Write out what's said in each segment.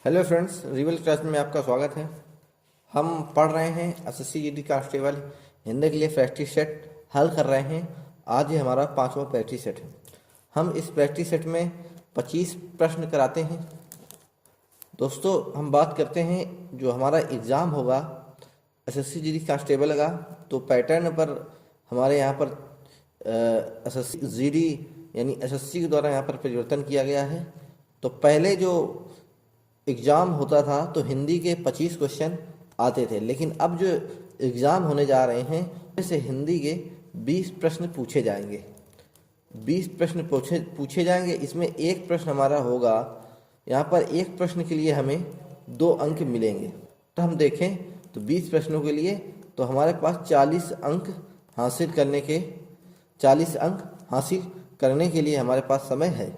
Hello friends, reveal class में आपका स्वागत है। हम पढ़ रहे हैं एसएससी जीडी कांस्टेबल हिंदी के लिए प्रैक्टिस सेट हल कर रहे हैं। आज ये हमारा 5वां प्रैक्टिस सेट है। हम इस प्रैक्टिस सेट में 25 प्रश्न कराते हैं। दोस्तों, हम बात करते हैं जो हमारा एग्ज़ाम होगा एसएससी जीडी कांस्टेबल का, तो पैटर्न पर हमारे यहाँ पर एसएससी जीडी यानी एसएससी के द्वारा यहाँ पर परिवर्तन किया गया है। तो पहले जो एग्ज़ाम होता था तो हिंदी के 25 क्वेश्चन आते थे, लेकिन अब जो एग्ज़ाम होने जा रहे हैं उससे हिंदी के 20 प्रश्न पूछे जाएंगे। 20 प्रश्न पूछे जाएंगे। इसमें एक प्रश्न हमारा होगा, यहाँ पर एक प्रश्न के लिए हमें 2 अंक मिलेंगे। तो हम देखें तो 20 प्रश्नों के लिए तो हमारे पास 40 अंक हासिल करने के लिए हमारे पास समय है।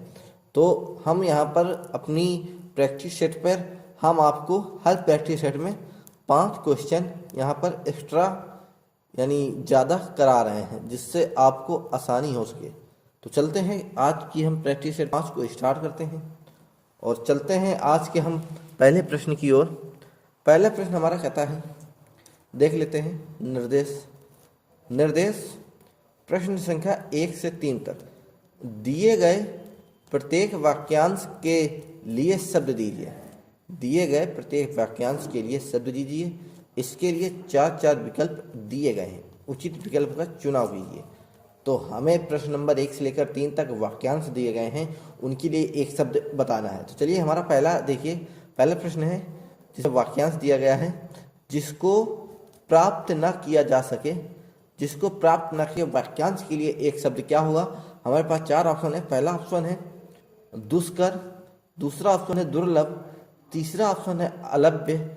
तो हम यहाँ पर अपनी प्रैक्टिस सेट पर हम आपको हर प्रैक्टिस सेट में 5 क्वेश्चन यहाँ पर एक्स्ट्रा यानी ज़्यादा करा रहे हैं, जिससे आपको आसानी हो सके। तो चलते हैं आज की हम प्रैक्टिस सेट 5 को स्टार्ट करते हैं और चलते हैं आज के हम पहले प्रश्न की ओर। पहला प्रश्न हमारा कहता है, देख लेते हैं निर्देश प्रश्न संख्या 1 से 3 तक दिए गए प्रत्येक वाक्यांश के लिए शब्द दीजिए। दिए गए प्रत्येक वाक्यांश के लिए शब्द दीजिए। इसके लिए 4 विकल्प दिए गए हैं, उचित विकल्प का चुनाव कीजिए। तो हमें प्रश्न नंबर 1 से लेकर 3 तक वाक्यांश दिए गए हैं, उनके लिए एक शब्द बताना है। तो चलिए हमारा पहला प्रश्न है जिसमें वाक्यांश दिया गया है, जिसको प्राप्त न किया जा सके। जिसको प्राप्त न किया वाक्यांश के लिए एक शब्द क्या होगा? हमारे पास 4 ऑप्शन है। पहला ऑप्शन है दुष्कर, दूसरा ऑप्शन है दुर्लभ, तीसरा ऑप्शन है अलभ्य,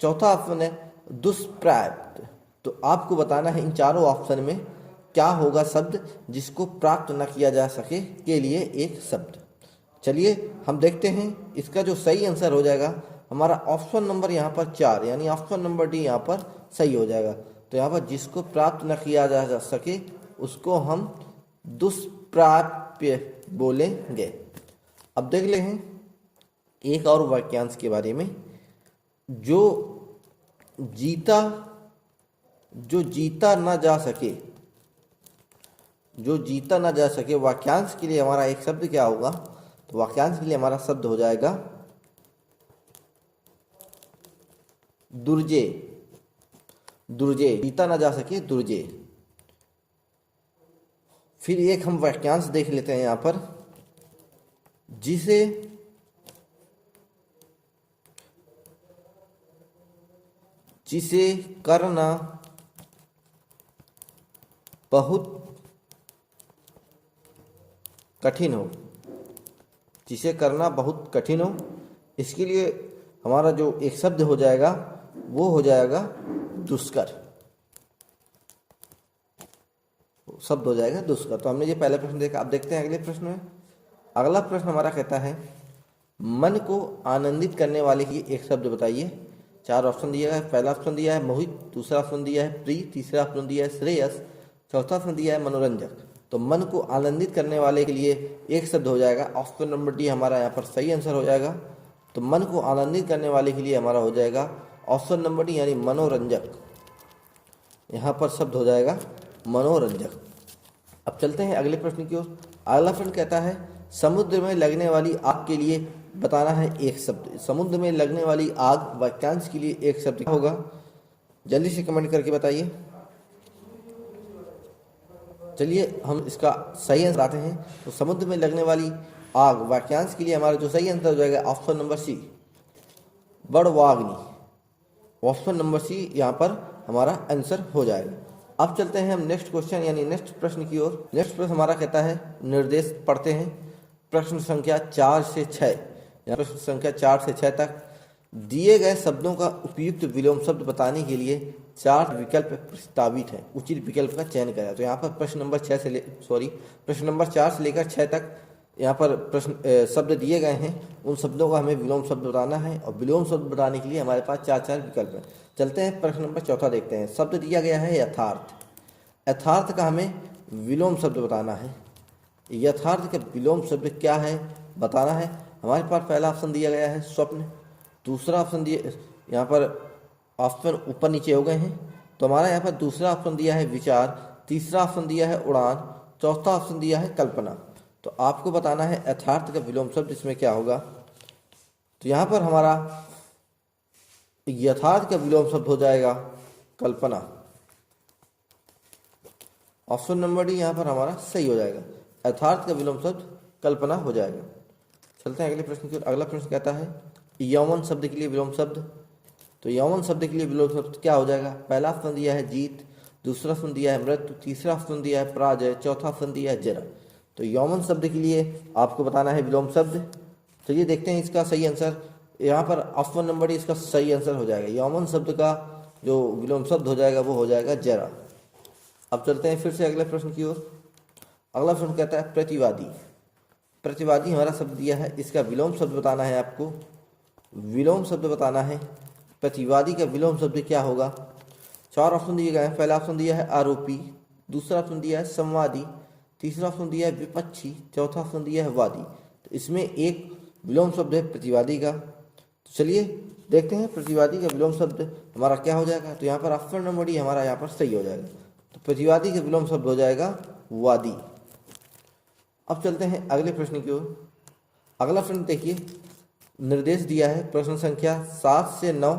चौथा ऑप्शन है दुष्प्राप्त। तो आपको बताना है इन चारों ऑप्शन में क्या होगा शब्द जिसको प्राप्त न किया जा सके के लिए एक शब्द। चलिए हम देखते हैं। इसका जो सही आंसर हो जाएगा हमारा ऑप्शन नंबर यहाँ पर 4 यानी ऑप्शन नंबर डी यहाँ पर सही हो जाएगा। तो यहाँ पर जिसको प्राप्त न किया जा सके उसको हम दुष्प्राप्य बोलेंगे। अब देख ले हैं एक और वाक्यांश के बारे में, जो जीता ना जा सके वाक्यांश के लिए हमारा एक शब्द क्या होगा? तो वाक्यांश के लिए हमारा शब्द हो जाएगा दुर्जे। जीता ना जा सके दुर्जे। फिर एक हम वाक्यांश देख लेते हैं यहाँ पर, जिसे करना बहुत कठिन हो। जिसे करना बहुत कठिन हो, इसके लिए हमारा जो एक शब्द हो जाएगा वो हो जाएगा दुष्कर। शब्द हो जाएगा दुष्कर। तो हमने ये पहला प्रश्न देखा। अब देखते हैं अगले प्रश्न में। अगला प्रश्न हमारा कहता है, मन को आनंदित करने वाले की एक शब्द बताइए। 4 ऑप्शन दिया है। पहला ऑप्शन दिया है मोहित, दूसरा ऑप्शन दिया है प्रिय, तीसरा ऑप्शन दिया है श्रेयस, चौथा ऑप्शन दिया है मनोरंजक। तो मन को आनंदित करने वाले के लिए एक शब्द हो जाएगा ऑप्शन नंबर डी हमारा यहाँ पर सही आंसर हो जाएगा। तो मन को आनंदित करने वाले के लिए हमारा हो जाएगा ऑप्शन नंबर डी यानी मनोरंजक। यहाँ पर शब्द हो जाएगा मनोरंजक। अब चलते हैं अगले प्रश्न की ओर। अगला प्रश्न कहता है, समुद्र में लगने वाली आग के लिए बताना है एक शब्द। समुद्र में लगने वाली आग वाक्यांश के लिए एक शब्द क्या होगा? जल्दी से कमेंट करके बताइए। चलिए हम इसका सही आंसर आते हैं। तो समुद्र में लगने वाली आग वाक्यांश के लिए हमारा जो सही आंसर हो जाएगा ऑप्शन नंबर सी बड़वाग्नि। ऑप्शन नंबर सी यहाँ पर हमारा आंसर हो जाएगा। अब चलते हैं हम नेक्स्ट क्वेश्चन यानी नेक्स्ट प्रश्न की ओर। नेक्स्ट प्रश्न हमारा कहता है, निर्देश पढ़ते हैं प्रश्न संख्या 4 से 6। प्रश्न संख्या 4 से 6 तक दिए गए शब्दों का उपयुक्त विलोम शब्द बताने के लिए 4 विकल्प प्रस्तावित हैं, उचित विकल्प का चयन करें। तो यहाँ पर प्रश्न नंबर 4 से लेकर 6 तक यहाँ पर प्रश्न शब्द दिए गए हैं। उन शब्दों का हमें विलोम शब्द बताना है और विलोम शब्द बताने के लिए हमारे पास 4 विकल्प हैं। चलते हैं प्रश्न नंबर 4 देखते हैं। शब्द दिया गया है यथार्थ। यथार्थ का हमें विलोम शब्द बताना है। यथार्थ का विलोम शब्द क्या है बताना है। हमारे पास पहला ऑप्शन दिया गया है स्वप्न, दूसरा ऑप्शन दिया, यहाँ पर ऑप्शन ऊपर नीचे हो गए हैं, तो हमारा यहाँ पर दूसरा ऑप्शन दिया है विचार, तीसरा ऑप्शन दिया है उड़ान, चौथा ऑप्शन दिया है कल्पना। तो आपको बताना है यथार्थ का विलोम शब्द इसमें क्या होगा। तो यहाँ पर हमारा यथार्थ का विलोम शब्द हो जाएगा कल्पना। ऑप्शन नंबर डी यहाँ पर हमारा सही हो जाएगा, यथार्थ का विलोम शब्द कल्पना हो जाएगा। चलते हैं अगले प्रश्न की ओर। अगला प्रश्न कहता है यौवन शब्द के लिए विलोम शब्द। तो यौवन शब्द के लिए विलोम शब्द क्या हो जाएगा। पहला ऑप्शन दिया है जीत, दूसरा ऑप्शन दिया है मृत्यु, तीसरा ऑप्शन दिया है पराजय, चौथा ऑप्शन दिया है जरा। तो यौवन शब्द के लिए आपको बताना है विलोम शब्द। तो ये देखते हैं इसका सही आंसर, यहाँ पर ऑप्शन नंबर डी इसका सही आंसर हो जाएगा। यौवन शब्द का जो विलोम शब्द हो जाएगा वो हो जाएगा जरा। अब चलते हैं फिर से अगले प्रश्न की ओर। अगला प्रश्न कहता है प्रतिवादी। प्रतिवादी हमारा शब्द दिया है, इसका विलोम शब्द बताना है आपको। विलोम शब्द बताना है प्रतिवादी का विलोम शब्द क्या होगा। चार ऑप्शन दिए गए हैं। पहला ऑप्शन दिया है आरोपी, दूसरा ऑप्शन दिया है संवादी, तीसरा ऑप्शन दिया है विपक्षी, चौथा ऑप्शन दिया है वादी। तो इसमें एक विलोम शब्द है प्रतिवादी का। तो चलिए देखते हैं प्रतिवादी का विलोम शब्द हमारा क्या हो जाएगा। तो यहाँ पर ऑप्शन नंबर डी हमारा यहाँ पर सही हो जाएगा। तो प्रतिवादी का विलोम शब्द हो जाएगा वादी। अब चलते हैं अगले प्रश्न की ओर। अगला प्रश्न देखिए, निर्देश दिया है प्रश्न संख्या 7 से 9,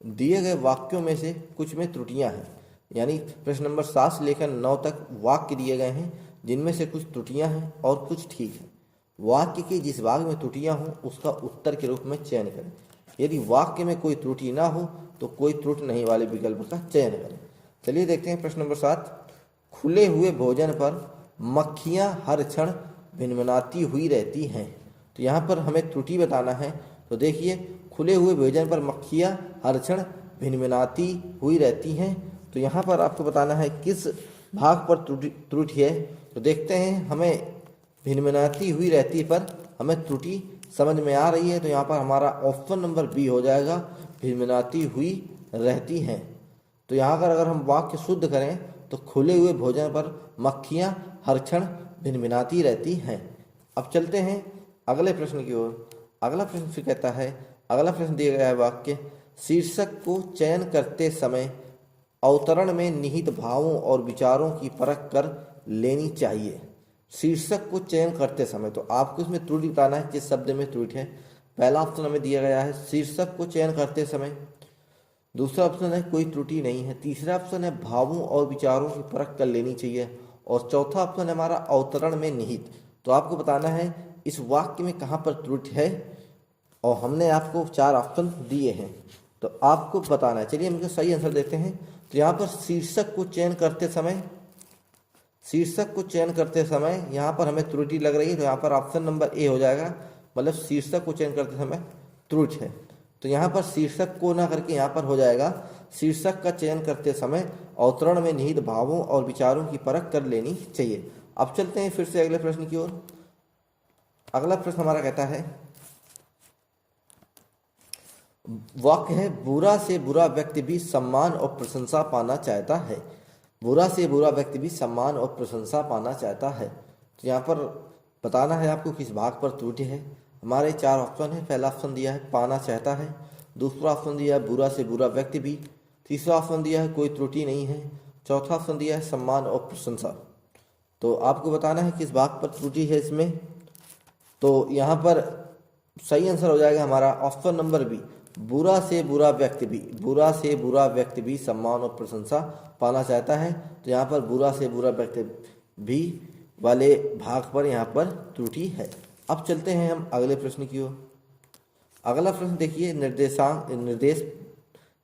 दिए गए वाक्यों में से कुछ में त्रुटियां हैं। यानी प्रश्न नंबर 7 से लेकर 9 तक वाक्य दिए गए हैं जिनमें से कुछ त्रुटियां हैं और कुछ ठीक है। वाक्य के जिस भाग में त्रुटियां हों उसका उत्तर के रूप में चयन करें। यदि वाक्य में कोई त्रुटि ना हो तो कोई त्रुटि नहीं वाले विकल्प का चयन करें। चलिए देखते हैं प्रश्न नंबर 7। खुले हुए भोजन पर मक्खियां हर क्षण भिनभिनाती हुई रहती हैं। तो यहाँ पर हमें त्रुटि बताना है। तो देखिए, खुले हुए भोजन पर मक्खियां हर क्षण भिनभिनाती हुई रहती हैं। तो यहाँ पर आपको बताना है किस भाग पर त्रुटि है। तो देखते हैं, हमें भिनभिनाती हुई रहती पर हमें त्रुटि समझ में आ रही है। तो यहाँ पर हमारा ऑप्शन नंबर बी हो जाएगा, भिनभिनाती हुई रहती हैं। तो यहाँ पर अगर हम वाक्य शुद्ध करें तो खुले हुए भोजन पर मक्खियां हर क्षण भिनभिनाती रहती हैं। अब चलते हैं अगले प्रश्न की ओर। अगला प्रश्न फिर कहता है, अगला प्रश्न दिया गया है वाक्य, शीर्षक को चयन करते समय अवतरण में निहित भावों और विचारों की परख कर लेनी चाहिए। शीर्षक को चयन करते समय, तो आपको इसमें त्रुटि बताना है किस शब्द में त्रुटि है। पहला ऑप्शन हमें दिया गया है शीर्षक को चयन करते समय, दूसरा ऑप्शन है कोई त्रुटि नहीं है, तीसरा ऑप्शन है भावों और विचारों की परख कर लेनी चाहिए, और चौथा ऑप्शन है हमारा अवतरण में निहित। तो आपको बताना है इस वाक्य में कहाँ पर त्रुटि है, और हमने आपको 4 ऑप्शन दिए हैं तो आपको बताना है। चलिए हम इसका सही आंसर देते हैं। तो यहाँ पर शीर्षक को चयन करते समय यहाँ पर हमें त्रुटि लग रही है। तो यहाँ पर ऑप्शन नंबर ए हो जाएगा, मतलब शीर्षक को चयन करते समय त्रुटि है। तो यहाँ पर शीर्षक को ना करके यहाँ पर हो जाएगा, शीर्षक का चयन करते समय अवतरण में निहित भावों और विचारों की परख कर लेनी चाहिए। अब चलते हैं फिर से अगले प्रश्न की ओर। अगला प्रश्न हमारा कहता है, वाक्य है, बुरा से बुरा व्यक्ति भी सम्मान और प्रशंसा पाना चाहता है। बुरा से बुरा व्यक्ति भी सम्मान और प्रशंसा पाना चाहता है। तो यहाँ पर बताना है आपको किस भाग पर त्रुटि है। हमारे 4 ऑप्शन है। पहला ऑप्शन दिया है पाना चाहता है, दूसरा ऑप्शन दिया है बुरा से बुरा व्यक्ति भी, तीसरा ऑप्शन दिया है कोई त्रुटि नहीं है, चौथा ऑप्शन दिया है सम्मान और प्रशंसा। तो आपको बताना है किस भाग पर त्रुटि है इसमें। तो यहाँ पर सही आंसर हो जाएगा हमारा ऑप्शन नंबर बी, बुरा से बुरा व्यक्ति भी। बुरा से बुरा व्यक्ति भी सम्मान और प्रशंसा पाना चाहता है। तो यहाँ पर बुरा से बुरा व्यक्ति भी वाले भाग पर यहाँ पर त्रुटि है। अब चलते हैं हम अगले प्रश्न की ओर। अगला प्रश्न देखिए, निर्देश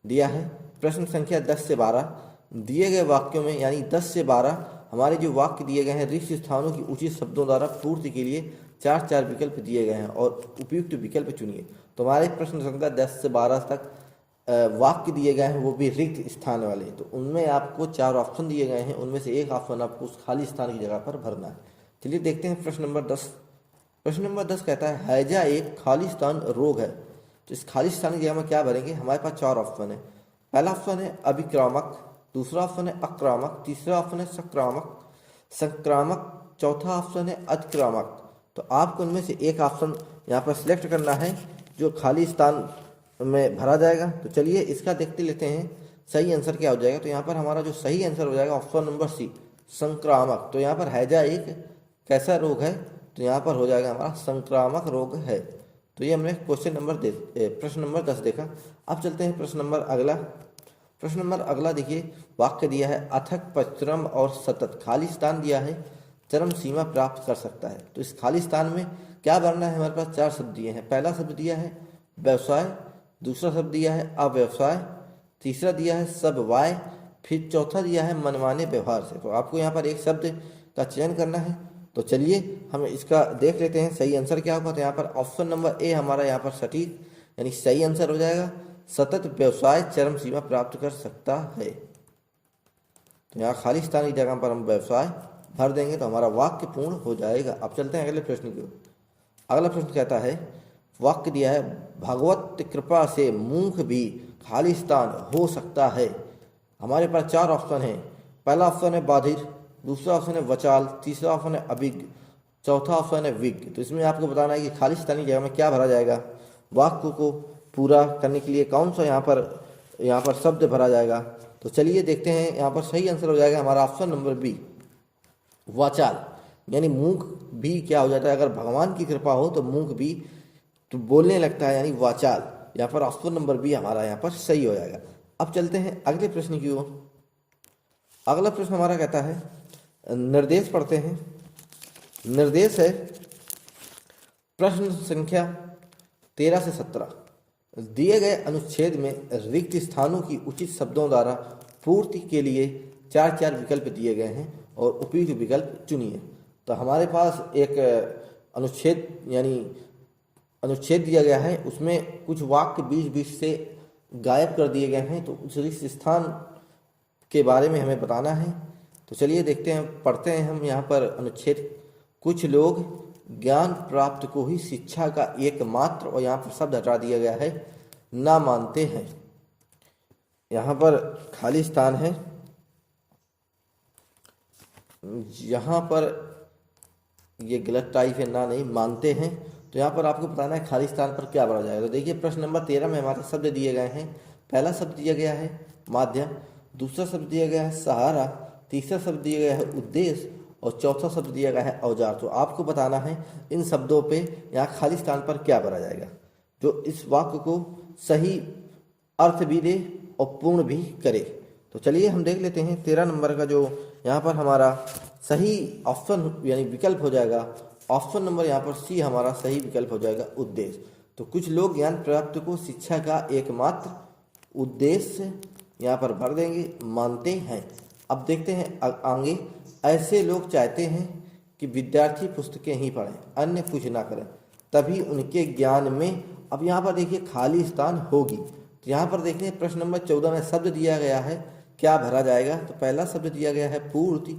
दिया है प्रश्न संख्या 10 से 12, दिए गए वाक्यों में यानी 10 से 12 हमारे जो वाक्य दिए गए हैं रिक्त स्थानों की उचित शब्दों द्वारा पूर्ति के लिए 4 विकल्प दिए गए हैं और उपयुक्त विकल्प चुनिए। तो हमारे प्रश्न संख्या 10 से 12 तक वाक्य दिए गए हैं वो भी रिक्त स्थान वाले। तो उनमें आपको 4 ऑप्शन दिए गए हैं, उनमें से एक ऑप्शन आपको उस खाली स्थान की जगह पर भरना है। चलिए देखते हैं प्रश्न नंबर 10। प्रश्न नंबर 10 कहता है, हैजा एक खाली स्थान रोग है। तो इस खाली स्थान की जगह में क्या भरेंगे। हमारे पास 4 ऑप्शन है। पहला ऑप्शन है अभिक्रामक, दूसरा ऑप्शन है अक्रामक, तीसरा ऑप्शन है संक्रामक, चौथा ऑप्शन है अतिक्रामक। तो आपको उनमें से एक ऑप्शन यहाँ पर सिलेक्ट करना है जो खाली स्थान में भरा जाएगा। तो चलिए इसका देखते लेते हैं सही आंसर क्या हो जाएगा। तो यहाँ पर हमारा जो सही आंसर हो जाएगा ऑप्शन नंबर सी, संक्रामक। तो यहाँ पर हैजा एक कैसा रोग है, तो यहाँ पर हो जाएगा हमारा संक्रामक रोग है। तो ये हमने प्रश्न नंबर 10 देखा। अब चलते हैं प्रश्न नंबर अगला। प्रश्न नंबर अगला देखिए, वाक्य दिया है अथक परिश्रम और सतत, खाली स्थान दिया है, चरम सीमा प्राप्त कर सकता है। तो इस खाली स्थान में क्या भरना है, हमारे पास 4 शब्द दिए हैं। पहला शब्द दिया है व्यवसाय, दूसरा शब्द दिया है अव्यवसाय, तीसरा दिया है सबवाय, फिर चौथा दिया है मनमाने व्यवहार से। तो आपको यहाँ पर एक शब्द का चयन करना है। तो चलिए हम इसका देख लेते हैं सही आंसर क्या होगा। तो यहाँ पर ऑप्शन नंबर ए हमारा यहाँ पर सटीक यानी सही आंसर हो जाएगा, सतत व्यवसाय चरम सीमा प्राप्त कर सकता है। तो यहाँ खाली स्थान की जगह पर हम व्यवसाय भर देंगे तो हमारा वाक्य पूर्ण हो जाएगा। अब चलते हैं अगले प्रश्न की ओर। अगला प्रश्न कहता है, वाक्य दिया है भगवत कृपा से मूर्ख भी खाली स्थान हो सकता है। हमारे पास 4 ऑप्शन हैं। पहला ऑप्शन है बाधिर, दूसरा ऑप्शन है वचाल, तीसरा ऑप्शन है अभिज्ञ, चौथा ऑप्शन है विज्ञ। तो इसमें आपको बताना है कि खाली स्थान की जगह में क्या भरा जाएगा। वाक्य को पूरा करने के लिए कौन सा यहाँ पर शब्द भरा जाएगा। तो चलिए देखते हैं। यहाँ पर सही आंसर हो जाएगा हमारा ऑप्शन नंबर बी, वाचाल। यानी मूक भी क्या हो जाता है, अगर भगवान की कृपा हो तो मूक भी तो बोलने लगता है, यानी वाचाल। यहाँ पर ऑप्शन नंबर बी हमारा यहाँ पर सही हो जाएगा। अब चलते हैं अगले प्रश्न की ओर। अगला प्रश्न हमारा कहता है, निर्देश पढ़ते हैं। निर्देश है प्रश्न संख्या 13 से 17। दिए गए अनुच्छेद में रिक्त स्थानों की उचित शब्दों द्वारा पूर्ति के लिए 4 विकल्प दिए गए हैं और उपयुक्त विकल्प चुनिए। तो हमारे पास एक अनुच्छेद दिया गया है, उसमें कुछ वाक्य बीच से गायब कर दिए गए हैं। तो उस रिक्त स्थान के बारे में हमें बताना है। तो चलिए देखते हैं, पढ़ते हैं हम यहाँ पर अनुच्छेद। कुछ लोग ज्ञान प्राप्त को ही शिक्षा का एकमात्र, और यहाँ पर शब्द हटा दिया गया है, ना मानते हैं। यहाँ पर खाली स्थान है, यहाँ पर ये गलत टाइप है, ना नहीं मानते हैं। तो यहाँ पर आपको बताना है खाली स्थान पर क्या भरा जाएगा। तो देखिए प्रश्न नंबर 13 में हमारे शब्द दिए गए हैं। पहला शब्द दिया गया है माध्यम, दूसरा शब्द दिया गया है सहारा, तीसरा शब्द दिया गया है उद्देश्य और चौथा शब्द दिया गया है औजार। तो आपको बताना है इन शब्दों पे यहाँ खाली स्थान पर क्या भरा जाएगा, जो इस वाक्य को सही अर्थ भी दे और पूर्ण भी करे। तो चलिए हम देख लेते हैं 13 नंबर का जो यहाँ पर हमारा सही ऑप्शन यानी विकल्प हो जाएगा। ऑप्शन नंबर यहाँ पर सी हमारा सही विकल्प हो जाएगा, उद्देश्य। तो कुछ लोग ज्ञान प्राप्त को शिक्षा का एकमात्र उद्देश्य यहाँ पर भर देंगे, मानते हैं। अब देखते हैं आगे। ऐसे लोग चाहते हैं कि विद्यार्थी पुस्तकें ही पढ़ें, अन्य कुछ ना करें, तभी उनके ज्ञान में। अब यहाँ पर देखिए खाली स्थान होगी। तो यहाँ पर देखिए प्रश्न नंबर 14 में शब्द दिया गया है, क्या भरा जाएगा। तो पहला शब्द दिया गया है पूर्ति,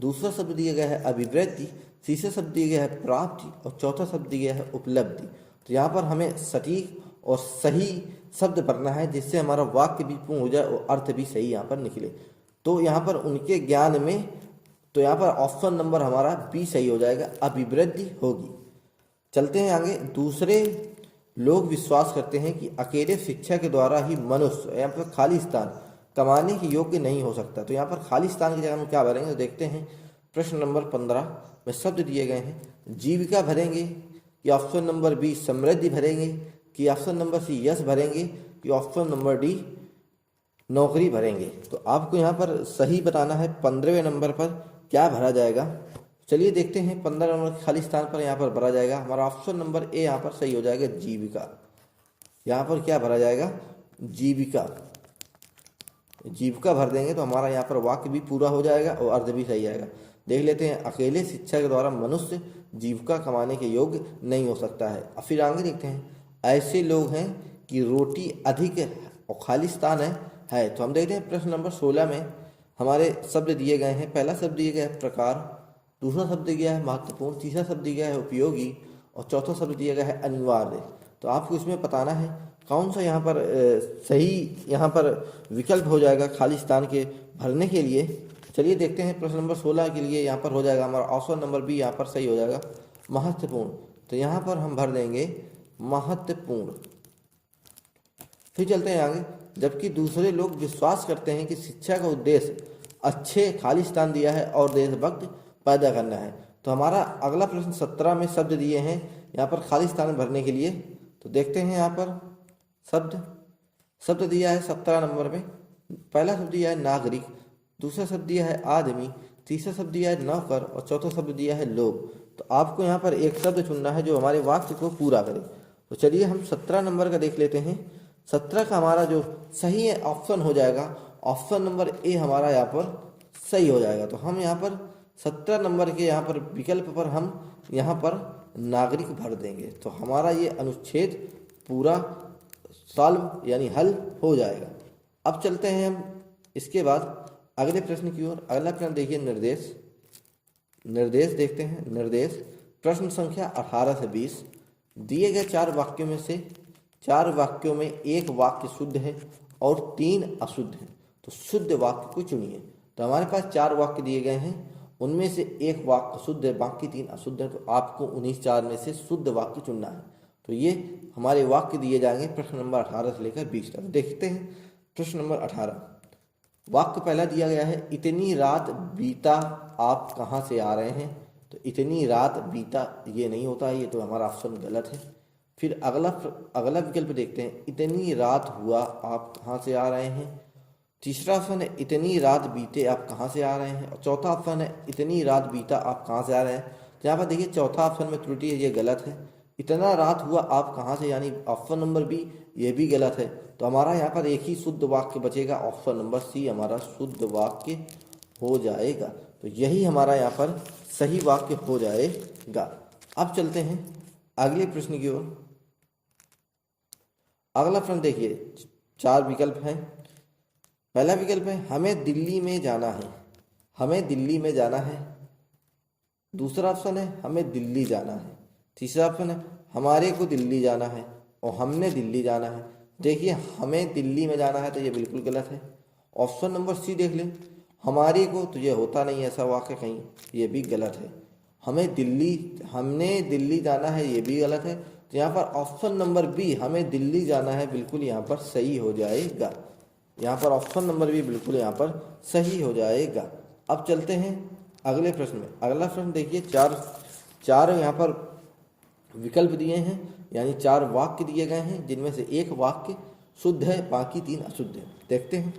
दूसरा शब्द दिया गया है अभिवृद्धि, तीसरा शब्द दिया गया है प्राप्ति और चौथा शब्द दिया गया है उपलब्धि। तो यहाँ पर हमें सटीक और सही शब्द भरना है, जिससे हमारा वाक्य भी पूर्ण हो जाए और अर्थ भी सही यहाँ पर निकले। तो यहाँ पर उनके ज्ञान में, तो यहाँ पर ऑप्शन नंबर हमारा बी सही हो जाएगा, अभिवृद्धि होगी। चलते हैं आगे। दूसरे लोग विश्वास करते हैं कि अकेले शिक्षा के द्वारा ही मनुष्य, यहाँ पर खाली स्थान, कमाने के योग्य नहीं हो सकता। तो यहाँ पर खाली स्थान की जगह में क्या भरेंगे, तो देखते हैं प्रश्न नंबर 15 में शब्द दिए गए हैं। जीविका भरेंगे कि ऑप्शन नंबर बी समृद्धि भरेंगे कि ऑप्शन नंबर सी यश भरेंगे कि ऑप्शन नंबर डी नौकरी भरेंगे। तो आपको यहाँ पर सही बताना है 15वें नंबर पर क्या भरा जाएगा। चलिए देखते हैं 15 नंबर खाली स्थान पर यहाँ पर भरा जाएगा हमारा ऑप्शन नंबर ए, यहाँ पर सही हो जाएगा जीविका। यहाँ पर क्या भरा जाएगा, जीविका। जीविका भर देंगे तो हमारा यहाँ पर वाक्य भी पूरा हो जाएगा और अर्थ भी सही आएगा। देख लेते हैं, अकेले शिक्षा के द्वारा मनुष्य जीविका कमाने के योग्य नहीं हो सकता है। अब फिर आगे देखते हैं, ऐसे लोग हैं कि रोटी अधिक और खाली स्थान है। तो हम देखते हैं प्रश्न नंबर 16 में हमारे शब्द दिए गए हैं। पहला शब्द दिया गया है प्रकार, दूसरा शब्द दिया है महत्वपूर्ण, तीसरा शब्द दिया गया है उपयोगी और चौथा शब्द दिया गया है अनिवार्य। तो आपको इसमें बताना है कौन सा यहाँ पर सही यहाँ पर विकल्प हो जाएगा खाली स्थान के भरने के लिए। चलिए देखते हैं प्रश्न नंबर 16 के लिए यहाँ पर हो जाएगा हमारा ऑप्शन नंबर बी, यहाँ पर सही हो जाएगा महत्वपूर्ण। तो यहाँ पर हम भर देंगे महत्वपूर्ण। फिर चलते हैं आगे, जबकि दूसरे लोग विश्वास करते हैं कि शिक्षा का उद्देश्य अच्छे खाली स्थान दिया है और देशभक्त पैदा करना है। तो हमारा अगला प्रश्न 17 में शब्द दिए हैं यहाँ पर खाली स्थान भरने के लिए। तो देखते हैं यहाँ पर शब्द दिया है 17 नंबर में। पहला शब्द दिया है नागरिक, दूसरा शब्द दिया है आदमी, तीसरा शब्द दिया है नौकर और चौथा शब्द दिया है लोग। तो आपको यहाँ पर एक शब्द चुनना है जो हमारे वाक्य को पूरा करे। तो चलिए हम 17 नंबर का देख लेते हैं। 17 का हमारा जो सही है ऑप्शन हो जाएगा, ऑप्शन नंबर ए हमारा यहाँ पर सही हो जाएगा। तो हम यहाँ पर 17 नंबर के यहाँ पर विकल्प पर हम यहाँ पर नागरिक भर देंगे। तो हमारा ये अनुच्छेद पूरा सॉल्व यानी हल हो जाएगा। अब चलते हैं हम इसके बाद अगले प्रश्न की ओर। अगला प्रश्न देखिए निर्देश देखते हैं। निर्देश प्रश्न संख्या 18 से 20। दिए गए 4 वाक्यों में से 4 वाक्यों में एक वाक्य शुद्ध है और 3 अशुद्ध है। तो शुद्ध वाक्य को चुनिए। तो हमारे पास 4 वाक्य दिए गए हैं, उनमें से एक वाक्य शुद्ध है, बाकी 3 अशुद्ध है। तो आपको उन्हीं 4 में से शुद्ध वाक्य चुनना है। तो ये हमारे वाक्य दिए जाएंगे प्रश्न नंबर 18 से लेकर 20 तक। देखते हैं प्रश्न नंबर 18। वाक्य पहला दिया गया है, इतनी रात बीता आप कहाँ से आ रहे हैं। तो इतनी रात बीता ये नहीं होता है, ये तो हमारा ऑप्शन गलत है। फिर अगला विकल्प देखते हैं, इतनी रात हुआ आप कहाँ से आ रहे हैं। तीसरा ऑप्शन है, इतनी रात बीते आप कहाँ से आ रहे हैं। और चौथा ऑप्शन है, इतनी रात बीता आप कहाँ से आ रहे हैं। तो यहाँ पर देखिए चौथा ऑप्शन में त्रुटि है, ये गलत है। इतना रात हुआ आप कहाँ से, यानी ऑप्शन नंबर बी ये भी गलत है। तो हमारा यहाँ पर एक ही शुद्ध वाक्य बचेगा, ऑप्शन नंबर सी हमारा शुद्ध वाक्य हो जाएगा। तो यही हमारा यहाँ पर सही वाक्य हो जाएगा। अब चलते हैं अगले प्रश्न की ओर। अगला प्रश्न देखिए 4 विकल्प हैं। पहला विकल्प है, हमें दिल्ली में जाना है। हमें दिल्ली में जाना है। दूसरा ऑप्शन है, हमें दिल्ली जाना है। तीसरा ऑप्शन है, हमारे को दिल्ली जाना है और हमने दिल्ली जाना है। देखिए हमें दिल्ली में जाना है तो ये बिल्कुल गलत है। ऑप्शन नंबर सी देख लें, हमारे को, तो ये होता नहीं ऐसा वाक्य कहीं, ये भी गलत है। हमने दिल्ली जाना है, ये भी गलत है। तो यहाँ पर ऑप्शन नंबर बी हमें दिल्ली जाना है बिल्कुल यहाँ पर सही हो जाएगा। यहाँ पर ऑप्शन नंबर बी बिल्कुल यहाँ पर सही हो जाएगा। अब चलते हैं अगले प्रश्न में। अगला प्रश्न देखिए, चार यहाँ पर विकल्प दिए हैं, यानी 4 वाक्य दिए गए हैं, जिनमें से एक वाक्य शुद्ध है, बाकी 3 अशुद्ध है। देखते हैं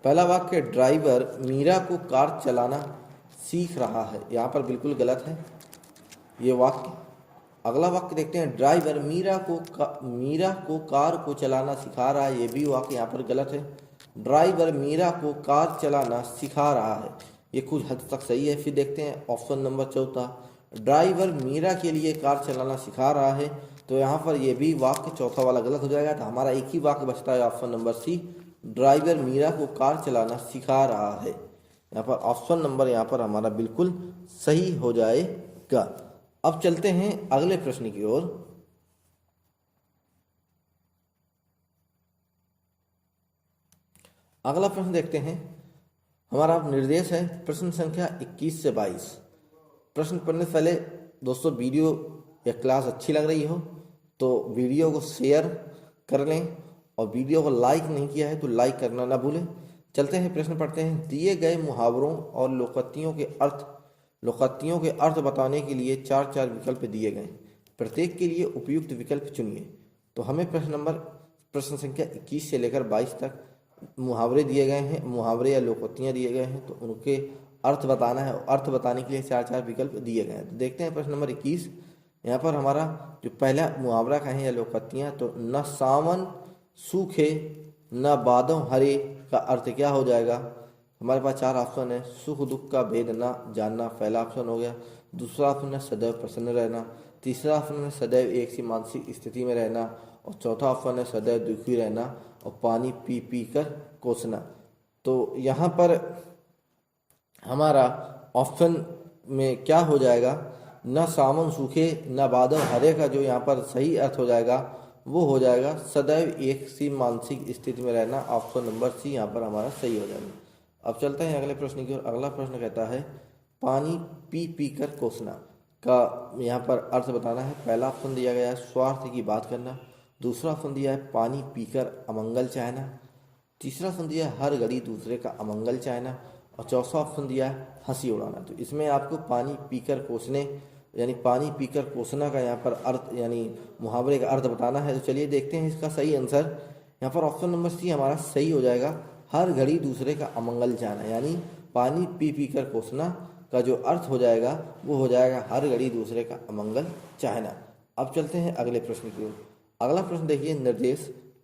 पहला वाक्य, ड्राइवर मीरा को कार चलाना सीख रहा है। यहाँ पर बिल्कुल गलत है ये वाक्य। अगला वाक्य देखते हैं, ड्राइवर मीरा को कार को चलाना सिखा रहा है। ये भी वाक्य यहाँ पर गलत है। ड्राइवर मीरा को कार चलाना सिखा रहा है, ये कुछ हद तक सही है। फिर देखते हैं ऑप्शन नंबर चौथा, ड्राइवर मीरा के लिए कार चलाना सिखा रहा है। तो यहाँ पर ये भी वाक्य चौथा वाला गलत हो जाएगा। तो हमारा एक ही वाक्य बचता है, option number C, driver Meera को कार चलाना सिखा रहा है। यहाँ पर ऑप्शन नंबर यहाँ पर हमारा बिल्कुल सही हो जाएगा। अब चलते हैं अगले प्रश्न की ओर। अगला प्रश्न देखते हैं, हमारा निर्देश है प्रश्न संख्या 21 से 22। प्रश्न पढ़ने से पहले दोस्तों वीडियो या क्लास अच्छी लग रही हो तो वीडियो को शेयर कर लें, और वीडियो को लाइक नहीं किया है तो लाइक करना ना भूलें। चलते हैं प्रश्न पढ़ते हैं। दिए गए मुहावरों और लोकोक्तियों के अर्थ बताने के लिए 4 विकल्प दिए गए, प्रत्येक के लिए उपयुक्त विकल्प चुनिए। तो हमें प्रश्न संख्या 21 से लेकर 22 तक मुहावरे दिए गए हैं, मुहावरे या लोकोक्तियाँ दिए गए हैं, तो उनके अर्थ बताना है। अर्थ बताने के लिए 4 विकल्प दिए गए हैं। तो देखते हैं प्रश्न नंबर 21। यहाँ पर हमारा जो पहला मुहावरा का है या लोकोक्तियाँ, तो न सावन सूखे न बादों हरे का अर्थ क्या हो जाएगा। हमारे पास 4 ऑप्शन है। सुख दुख का भेद न जानना पहला ऑप्शन हो गया। दूसरा ऑप्शन है सदैव प्रसन्न रहना। तीसरा ऑप्शन है सदैव एक सी मानसिक स्थिति में रहना। और चौथा ऑप्शन है सदैव दुखी रहना और पानी पी पी कर कोसना। तो यहाँ पर हमारा ऑप्शन में क्या हो जाएगा, न सावन सूखे न बादल हरे का जो यहाँ पर सही अर्थ हो जाएगा वो हो जाएगा सदैव एक सी मानसिक स्थिति में रहना। ऑप्शन नंबर सी यहाँ पर हमारा सही हो जाएगा। अब चलते हैं अगले प्रश्न की ओर। अगला प्रश्न कहता है, पानी पी पी कर कोसना का यहाँ पर अर्थ बताना है। पहला ऑप्शन दिया गया है स्वार्थ की बात करना, दूसरा ऑप्शन दिया है पानी पीकर अमंगल चाहना, तीसरा ऑप्शन दिया है हर घड़ी दूसरे का अमंगल चाहना, और चौथा ऑप्शन दिया है हंसी उड़ाना। तो इसमें आपको पानी पीकर कोसने यानी पानी पीकर कोसना का यहाँ पर अर्थ यानी मुहावरे का अर्थ बताना है। तो चलिए देखते हैं इसका सही आंसर। यहाँ पर ऑप्शन नंबर सी हमारा सही हो जाएगा, हर घड़ी दूसरे का अमंगल चाहना, यानी पानी पी पी कर कोसना का जो अर्थ हो जाएगा वो हो जाएगा हर घड़ी दूसरे का अमंगल चाहना। अब चलते हैं अगले प्रश्न की ओर। अगला प्रश्न देखिए, निर्देश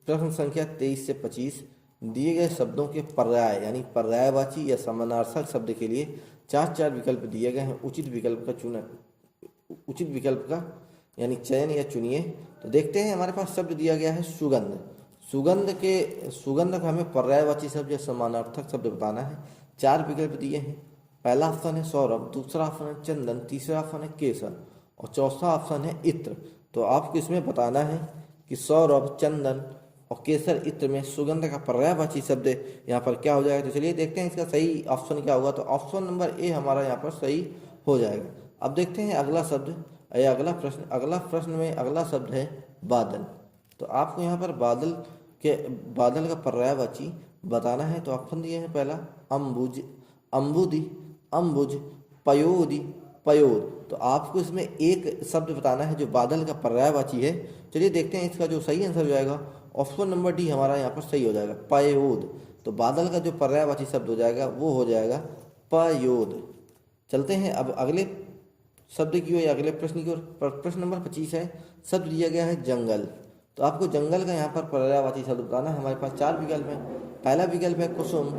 प्रश्न संख्या 23 से 25 दिए गए शब्दों के पर्याय यानी पर्यायवाची या समानार्थक शब्द के लिए चार विकल्प दिए गए हैं। उचित विकल्प का यानी चयन या चुनिए। तो देखते हैं, हमारे पास शब्द दिया गया है सुगंध। सुगंध का हमें पर्यायवाची शब्द या समानार्थक शब्द बताना है। 4 विकल्प दिए हैं। पहला ऑप्शन है सौरभ, दूसरा ऑप्शन है चंदन, तीसरा ऑप्शन है केसर और चौथा ऑप्शन है इत्र। तो आपको इसमें बताना है कि सौरभ, चंदन और केसर, इत्र में सुगंध का पर्यायवाची शब्द यहाँ पर क्या हो जाएगा। तो चलिए देखते हैं इसका सही ऑप्शन क्या होगा। तो ऑप्शन नंबर ए हमारा यहाँ पर सही हो जाएगा। अब देखते हैं अगला शब्द या अगला प्रश्न। अगला शब्द है बादल। तो आपको यहाँ पर बादल का पर्यायवाची बताना है। तो ऑप्शन दिए हैं, पहला अम्बुज, अम्बुदि, अम्बुज, पयोदि, पयोद। तो आपको इसमें एक शब्द बताना है जो बादल का पर्यायवाची है। चलिए देखते हैं इसका जो सही आंसर हो जाएगा। ऑप्शन नंबर डी हमारा यहाँ पर सही हो जाएगा, पयोद। तो बादल का जो पर्यायवाची शब्द हो जाएगा वो हो जाएगा पयोद। चलते हैं अब अगले शब्द की ओर या अगले प्रश्न की ओर। प्रश्न नंबर 25 है, शब्द दिया गया है जंगल। तो आपको जंगल का यहाँ पर पर्यायवाची शब्द बताना है। हमारे पास 4 विकल्प हैं। पहला विकल्प है कुसुम,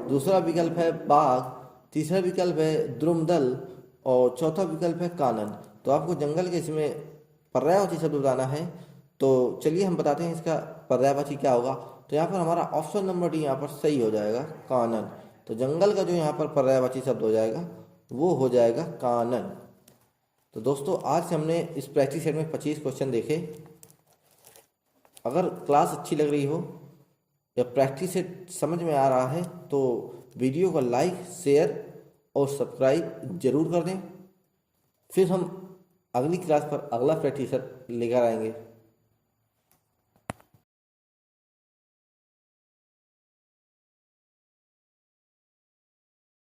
दूसरा विकल्प है बाग, तीसरा विकल्प है द्रुमदल और चौथा विकल्प है कानन। तो आपको जंगल के इसमें पर्यायवाची शब्द बताना है। तो चलिए हम बताते हैं इसका पर्यायवाची क्या होगा। तो यहाँ पर हमारा ऑप्शन नंबर डी यहाँ पर सही हो जाएगा, कानन। तो जंगल का जो यहाँ पर पर्यायवाची शब्द हो जाएगा वो हो जाएगा कानन। तो दोस्तों आज हमने इस प्रैक्टिस सेट में 25 क्वेश्चन देखे। अगर क्लास अच्छी लग रही हो या प्रैक्टिस सेट समझ में आ रहा है तो वीडियो को लाइक, शेयर और सब्सक्राइब जरूर कर दें। फिर हम अगली क्लास पर अगला प्रैक्टिस सेट लेकर आएंगे।